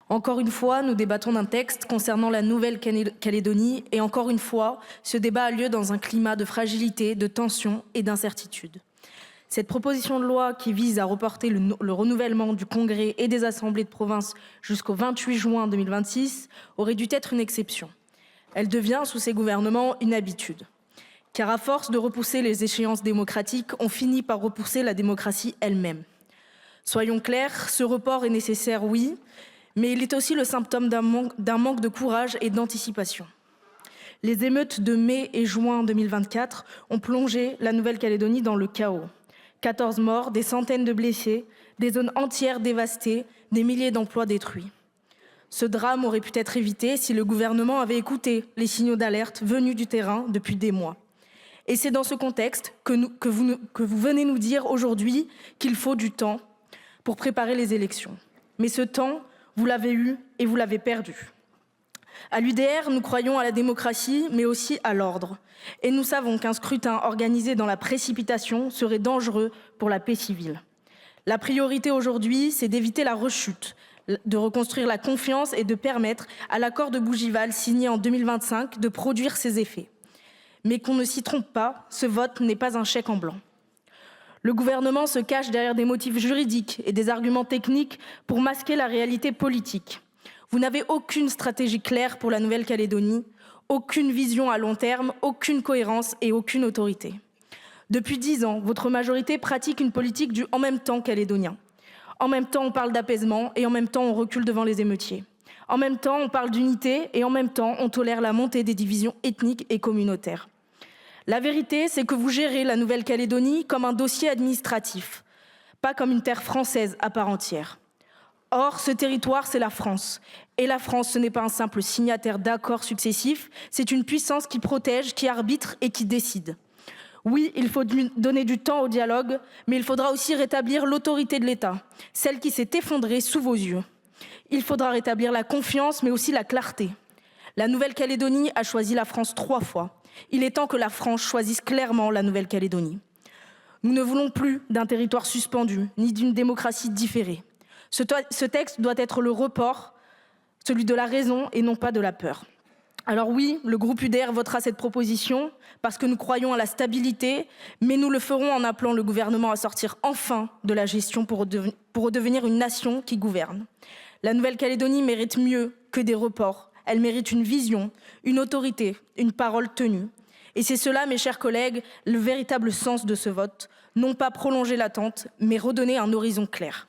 Encore une fois, nous débattons d'un texte concernant la Nouvelle-Calédonie et encore une fois, ce débat a lieu dans un climat de fragilité, de tension et d'incertitude. Cette proposition de loi qui vise à reporter le renouvellement du Congrès et des assemblées de province jusqu'au 28 juin 2026 aurait dû être une exception. Elle devient, sous ces gouvernements, une habitude. Car à force de repousser les échéances démocratiques, on finit par repousser la démocratie elle-même. Soyons clairs, ce report est nécessaire, oui, mais il est aussi le symptôme d'un manque de courage et d'anticipation. Les émeutes de mai et juin 2024 ont plongé la Nouvelle-Calédonie dans le chaos. 14 morts, des centaines de blessés, des zones entières dévastées, des milliers d'emplois détruits. Ce drame aurait pu être évité si le gouvernement avait écouté les signaux d'alerte venus du terrain depuis des mois. Et c'est dans ce contexte que vous venez nous dire aujourd'hui qu'il faut du temps pour préparer les élections. Mais ce temps, vous l'avez eu et vous l'avez perdu. À l'UDR, nous croyons à la démocratie, mais aussi à l'ordre. Et nous savons qu'un scrutin organisé dans la précipitation serait dangereux pour la paix civile. La priorité aujourd'hui, c'est d'éviter la rechute, de reconstruire la confiance et de permettre à l'accord de Bougival signé en 2025 de produire ses effets. Mais qu'on ne s'y trompe pas, ce vote n'est pas un chèque en blanc. Le gouvernement se cache derrière des motifs juridiques et des arguments techniques pour masquer la réalité politique. Vous n'avez aucune stratégie claire pour la Nouvelle-Calédonie, aucune vision à long terme, aucune cohérence et aucune autorité. Depuis 10 ans, votre majorité pratique une politique du « en même temps » calédonien. En même temps, on parle d'apaisement et en même temps, on recule devant les émeutiers. En même temps, on parle d'unité et en même temps, on tolère la montée des divisions ethniques et communautaires. La vérité, c'est que vous gérez la Nouvelle-Calédonie comme un dossier administratif, pas comme une terre française à part entière. Or, ce territoire, c'est la France. Et la France, ce n'est pas un simple signataire d'accords successifs, c'est une puissance qui protège, qui arbitre et qui décide. Oui, il faut donner du temps au dialogue, mais il faudra aussi rétablir l'autorité de l'État, celle qui s'est effondrée sous vos yeux. Il faudra rétablir la confiance, mais aussi la clarté. La Nouvelle-Calédonie a choisi la France 3 fois. Il est temps que la France choisisse clairement la Nouvelle-Calédonie. Nous ne voulons plus d'un territoire suspendu, ni d'une démocratie différée. Ce texte doit être le report, celui de la raison et non pas de la peur. Alors oui, le groupe UDR votera cette proposition parce que nous croyons à la stabilité, mais nous le ferons en appelant le gouvernement à sortir enfin de la gestion pour redevenir une nation qui gouverne. La Nouvelle-Calédonie mérite mieux que des reports. Elle mérite une vision, une autorité, une parole tenue. Et c'est cela, mes chers collègues, le véritable sens de ce vote. Non pas prolonger l'attente, mais redonner un horizon clair.